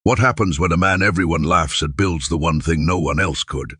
What happens when a man everyone laughs at builds the one thing no one else could?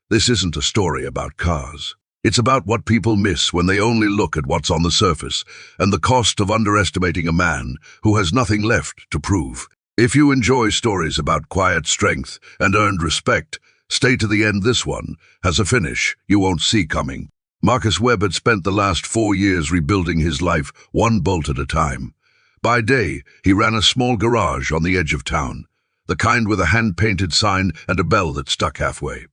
This isn't a story about cars. It's about what people miss when they only look at what's on the surface, and the cost of underestimating a man who has nothing left to prove. If you enjoy stories about quiet strength and earned respect, stay to the end. This one has a finish you won't see coming. Marcus Webb had spent the last 4 years rebuilding his life one bolt at a time. By day, he ran a small garage on the edge of town, the kind with a hand-painted sign and a bell that stuck halfway.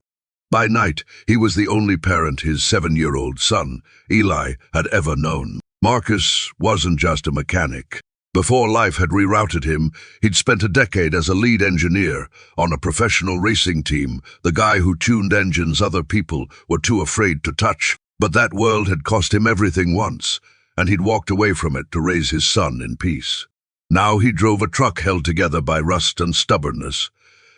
By night, he was the only parent his 7-year-old son, Eli, had ever known. Marcus wasn't just a mechanic. Before life had rerouted him, he'd spent a decade as a lead engineer on a professional racing team, the guy who tuned engines other people were too afraid to touch. But that world had cost him everything once, and he'd walked away from it to raise his son in peace. Now he drove a truck held together by rust and stubbornness.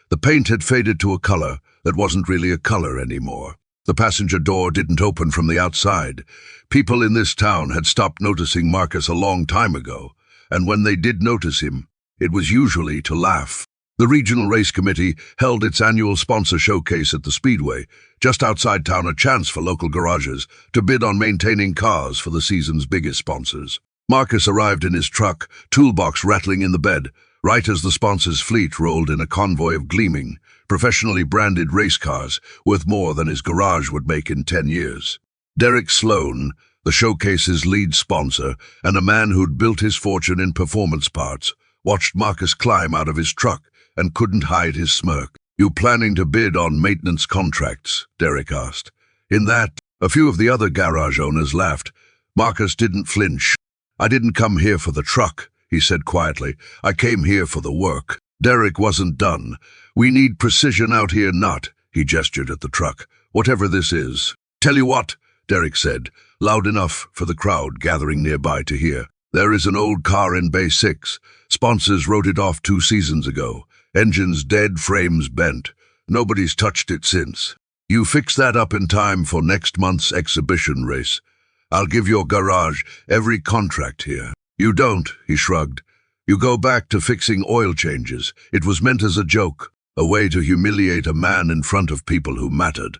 The paint had faded to a color that wasn't really a color anymore. The passenger door didn't open from the outside. People in this town had stopped noticing Marcus a long time ago, and when they did notice him, it was usually to laugh. The regional race committee held its annual sponsor showcase at the speedway, just outside town, a chance for local garages to bid on maintaining cars for the season's biggest sponsors. Marcus arrived in his truck, toolbox rattling in the bed, right as the sponsor's fleet rolled in a convoy of gleaming, professionally branded race cars worth more than his garage would make in 10 years. Derek Sloan, the showcase's lead sponsor, and a man who'd built his fortune in performance parts, watched Marcus climb out of his truck and couldn't hide his smirk. "You planning to bid on maintenance contracts?" Derek asked. In that, a few of the other garage owners laughed. Marcus didn't flinch. "I didn't come here for the truck," he said quietly. "I came here for the work." Derek wasn't done. "We need precision out here, not," he gestured at the truck, "whatever this is." "Tell you what," Derek said, loud enough for the crowd gathering nearby to hear. "There is an old car in Bay 6. Sponsors wrote it off 2 seasons ago. Engines dead, frames bent. Nobody's touched it since. You fix that up in time for next month's exhibition race. I'll give your garage every contract here." "You don't," he shrugged. "You go back to fixing oil changes. It was meant as a joke, a way to humiliate a man in front of people who mattered."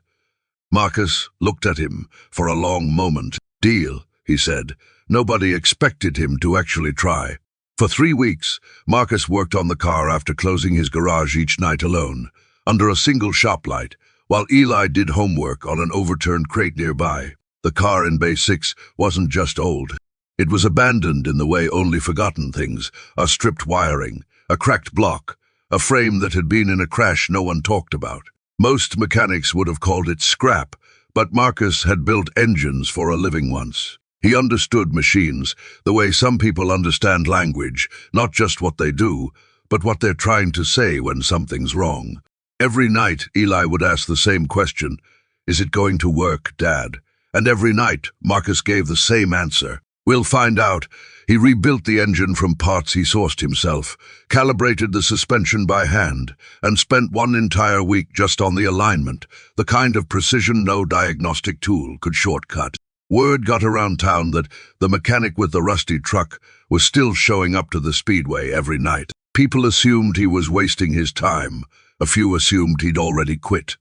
Marcus looked at him for a long moment. "Deal," he said. Nobody expected him to actually try. For 3 weeks, Marcus worked on the car after closing his garage each night alone, under a single shop light, while Eli did homework on an overturned crate nearby. The car in Bay 6 wasn't just old. It was abandoned in the way only forgotten things are: stripped wiring, a cracked block, a frame that had been in a crash no one talked about. Most mechanics would have called it scrap, but Marcus had built engines for a living once. He understood machines the way some people understand language, not just what they do, but what they're trying to say when something's wrong. Every night, Eli would ask the same question: "Is it going to work, Dad?" And every night, Marcus gave the same answer: "We'll find out." He rebuilt the engine from parts he sourced himself, calibrated the suspension by hand, and spent 1 entire week just on the alignment, the kind of precision no diagnostic tool could shortcut. Word got around town that the mechanic with the rusty truck was still showing up to the speedway every night. People assumed he was wasting his time. A few assumed he'd already quit.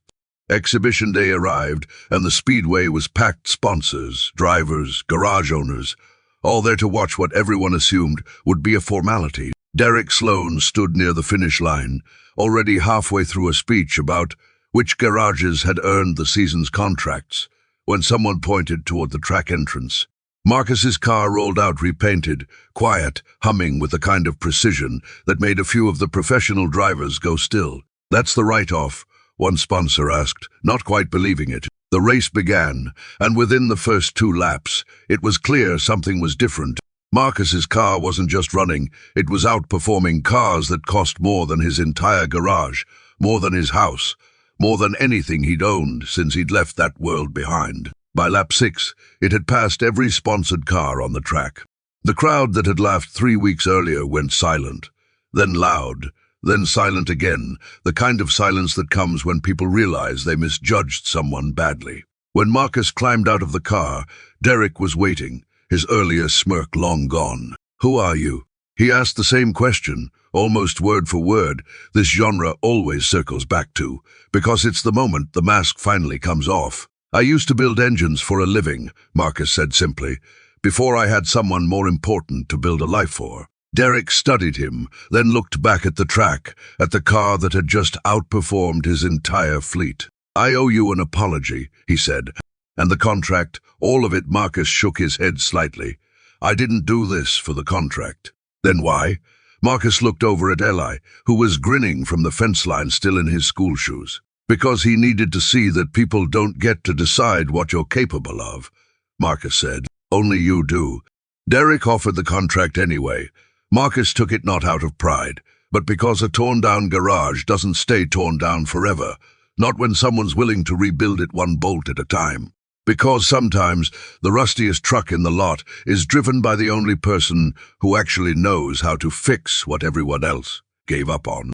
Exhibition day arrived, and the speedway was packed: sponsors, drivers, garage owners, all there to watch what everyone assumed would be a formality. Derek Sloan stood near the finish line, already halfway through a speech about which garages had earned the season's contracts, when someone pointed toward the track entrance. Marcus's car rolled out repainted, quiet, humming with the kind of precision that made a few of the professional drivers go still. "That's the write-off?" one sponsor asked, not quite believing it. The race began, and within the first 2 laps, it was clear something was different. Marcus's car wasn't just running, it was outperforming cars that cost more than his entire garage, more than his house, more than anything he'd owned since he'd left that world behind. By lap 6, it had passed every sponsored car on the track. The crowd that had laughed 3 weeks earlier went silent, then loud, then silent again, the kind of silence that comes when people realize they misjudged someone badly. When Marcus climbed out of the car, Derek was waiting, his earlier smirk long gone. "Who are you?" He asked the same question, almost word for word, this genre always circles back to, because it's the moment the mask finally comes off. I used to build engines for a living, Marcus said simply, before I had someone more important to build a life for. Derek studied him, then looked back at the track, at the car that had just outperformed his entire fleet. I owe you an apology, he said. And the contract, all of it. Marcus shook his head slightly. I didn't do this for the contract. Then why? Marcus looked over at Eli, who was grinning from the fence line still in his school shoes. Because he needed to see that people don't get to decide what you're capable of, Marcus said. Only you do. Derek offered the contract anyway. Marcus took it not out of pride, but because a torn-down garage doesn't stay torn down forever, not when someone's willing to rebuild it one bolt at a time. Because sometimes the rustiest truck in the lot is driven by the only person who actually knows how to fix what everyone else gave up on.